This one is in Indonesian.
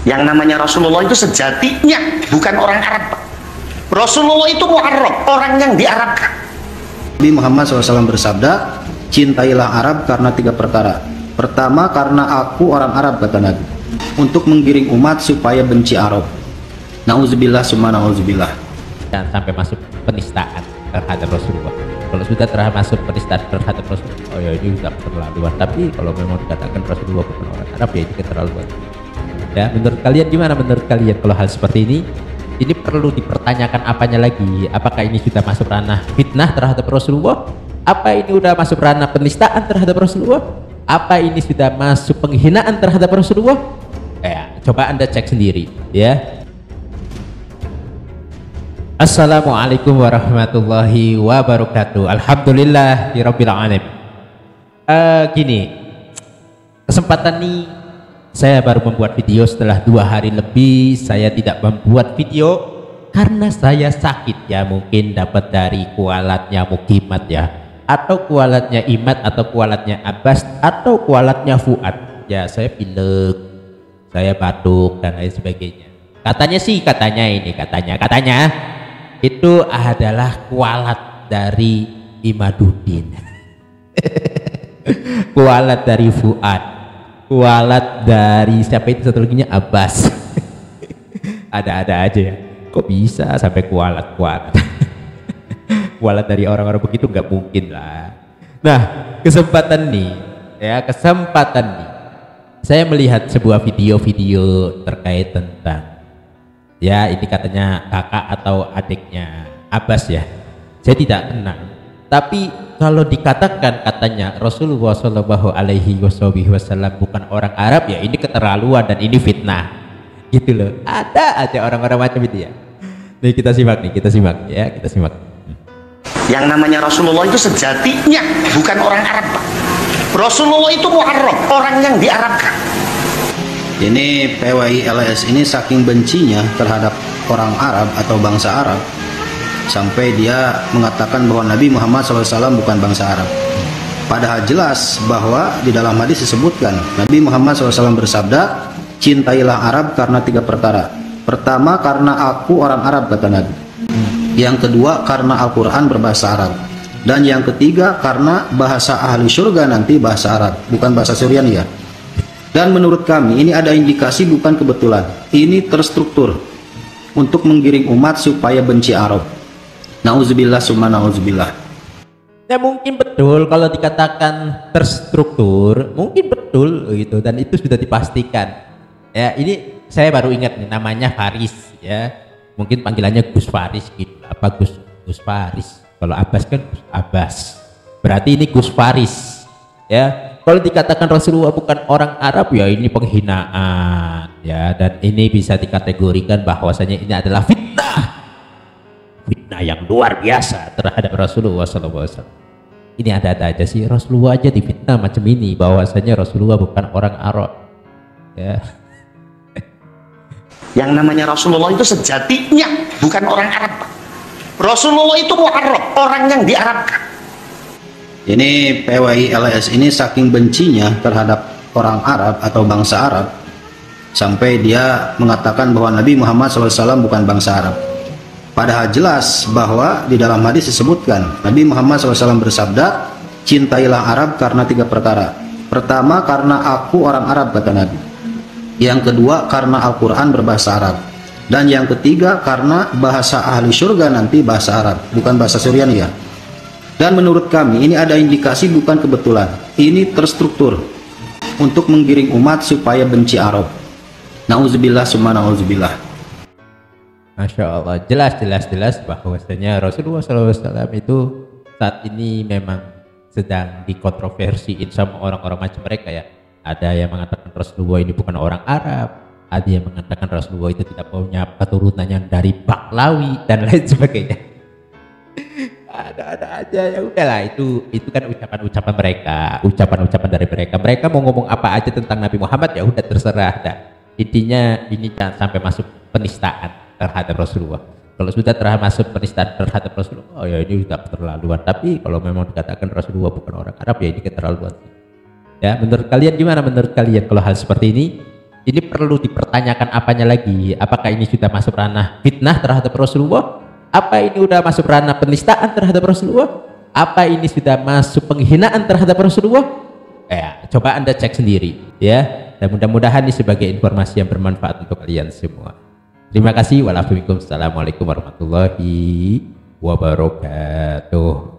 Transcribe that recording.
Yang namanya Rasulullah itu sejatinya bukan orang Arab. Rasulullah itu mu'arrab, orang yang diarabkan. Nabi Muhammad SAW bersabda, cintailah Arab karena 3 perkara. Pertama, karena aku orang Arab, kata Nabi, untuk menggiring umat supaya benci Arab. Nauzubillah summa nauzubillah. Dan sampai masuk penistaan terhadap Rasulullah. Kalau sudah masuk penistaan terhadap Rasulullah, oh ya ini sudah keterlaluan. Tapi kalau memang dikatakan Rasulullah bukan orang Arab, ya ini keterlaluan. Ya, menurut kalian gimana? Menurut kalian kalau hal seperti ini perlu dipertanyakan apanya lagi? Apakah ini sudah masuk ranah fitnah terhadap Rasulullah? Apa ini sudah masuk ranah penistaan terhadap Rasulullah? Apa ini sudah masuk penghinaan terhadap Rasulullah? Ya, coba Anda cek sendiri, ya. Assalamualaikum warahmatullahi wabarakatuh. Alhamdulillahirabbil alamin. Gini, kesempatan ini saya baru membuat video setelah 2 hari lebih. Saya tidak membuat video karena saya sakit, ya. Mungkin dapat dari kualatnya Mukimat, ya, atau kualatnya Imad, atau kualatnya Abbas, atau kualatnya Fuad. Ya, saya pilek, saya batuk dan lain sebagainya. Katanya itu adalah kualat dari Imaduddin. Kualat dari Fuad, kualat dari siapa itu satu laginya, Abbas. Ada-ada aja ya, kok bisa sampai kualat kualat dari orang-orang begitu, nggak mungkin lah. Nah, kesempatan nih saya melihat sebuah video terkait tentang, ya, ini katanya kakak atau adiknya Abbas, ya. Saya tidak kenal, tapi kalau dikatakan katanya Rasulullah Shallallahu Alaihi Wasallam bukan orang Arab, ya ini keterlaluan dan ini fitnah, gitu loh. Ada aja orang-orang macam itu, ya. Nih kita simak, ya, kita simak. Yang namanya Rasulullah itu sejatinya bukan orang Arab. Rasulullah itu mu'arrab, orang yang diarabkan. Ini PWI-LS ini saking bencinya terhadap orang Arab atau bangsa Arab, sampai dia mengatakan bahwa Nabi Muhammad SAW bukan bangsa Arab. Padahal jelas bahwa di dalam hadis disebutkan Nabi Muhammad SAW bersabda, cintailah Arab karena 3 perkara. Pertama, karena aku orang Arab, kata Nabi. Yang kedua, karena Al-Quran berbahasa Arab. Dan yang ketiga, karena bahasa ahli surga nanti bahasa Arab, bukan bahasa Suryani, ya. Dan menurut kami ini ada indikasi bukan kebetulan. Ini terstruktur untuk menggiring umat supaya benci Arab. Nauzubillah summa nauzubillah. Ya mungkin betul kalau dikatakan terstruktur, mungkin betul gitu, dan itu sudah dipastikan. Ya, ini saya baru ingat nih, namanya Faris, ya. Mungkin panggilannya Gus Faris gitu. Apa Gus Faris? Kalau Abbas kan Gus Abbas. Berarti ini Gus Faris, ya. Kalau dikatakan Rasulullah bukan orang Arab, ya ini penghinaan, ya, dan ini bisa dikategorikan bahwasanya ini adalah fitnah yang luar biasa terhadap Rasulullah SAW. Ini ada-ada aja sih, Rasulullah aja difitnah macam ini, bahwasanya Rasulullah bukan orang Arab, ya. Yang namanya Rasulullah itu sejatinya bukan orang Arab. Rasulullah itu mu'arrab, orang yang diarabkan. Ini PWI-LS ini saking bencinya terhadap orang Arab atau bangsa Arab, sampai dia mengatakan bahwa Nabi Muhammad SAW bukan bangsa Arab. Padahal jelas bahwa di dalam hadis disebutkan Nabi Muhammad SAW bersabda, cintailah Arab karena 3 perkara. Pertama, karena aku orang Arab, kata Nabi. Yang kedua, karena Al-Quran berbahasa Arab. Dan yang ketiga, karena bahasa ahli surga nanti bahasa Arab, bukan bahasa Suryani, ya. Dan menurut kami ini ada indikasi bukan kebetulan. Ini terstruktur untuk menggiring umat supaya benci Arab. Nauzubillah summa nauzubillah. Masya Allah, jelas bahwasanya Rasulullah SAW itu saat ini memang sedang dikontroversiin sama orang-orang macam mereka, ya. Ada yang mengatakan Rasulullah ini bukan orang Arab, ada yang mengatakan Rasulullah itu tidak punya keturunan yang dari Baklawi dan lain sebagainya. Ada aja, ya udahlah, itu kan ucapan mereka, ucapan dari mereka mau ngomong apa aja tentang Nabi Muhammad, ya udah terserah dah. Intinya ini jangan sampai masuk penistaan terhadap Rasulullah. Kalau sudah masuk penistaan terhadap Rasulullah, oh ya ini sudah keterlaluan. Tapi kalau memang dikatakan Rasulullah bukan orang Arab, ya ini keterlaluan. Ya, menurut kalian gimana? Menurut kalian kalau hal seperti ini perlu dipertanyakan apanya lagi. Apakah ini sudah masuk ranah fitnah terhadap Rasulullah? Apa ini sudah masuk ranah penistaan terhadap Rasulullah? Apa ini sudah masuk penghinaan terhadap Rasulullah? Coba Anda cek sendiri ya. Dan mudah-mudahan ini sebagai informasi yang bermanfaat untuk kalian semua. Terima kasih. Wassalamualaikum warahmatullahi wabarakatuh.